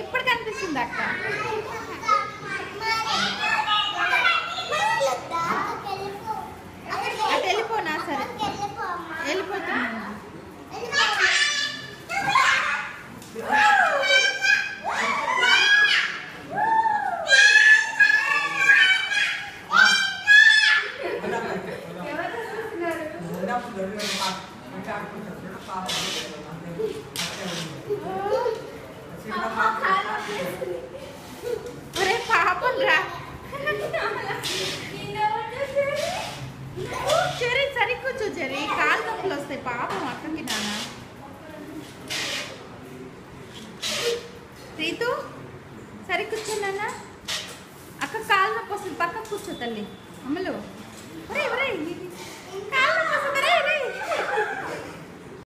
ఇప్పుడు కనిపిస్తుంది అక్క. అటు వెళ్ళిపోనా? సరే వెళ్ళిపోతున్నాను. ఒరే పాపం రా. చెరి సరి కూర్చో చెరి, కాలు నొప్పులు వస్తాయి పాపం అక్కకి. నాన్న రీతు సరి కూర్చో నాన్న, అక్క కాలు నొప్పి వస్తుంది, పక్కకు కూర్చో తల్లి. అమ్మలు ఒరే ఒరే కాలు నొప్పి వస్తుంది.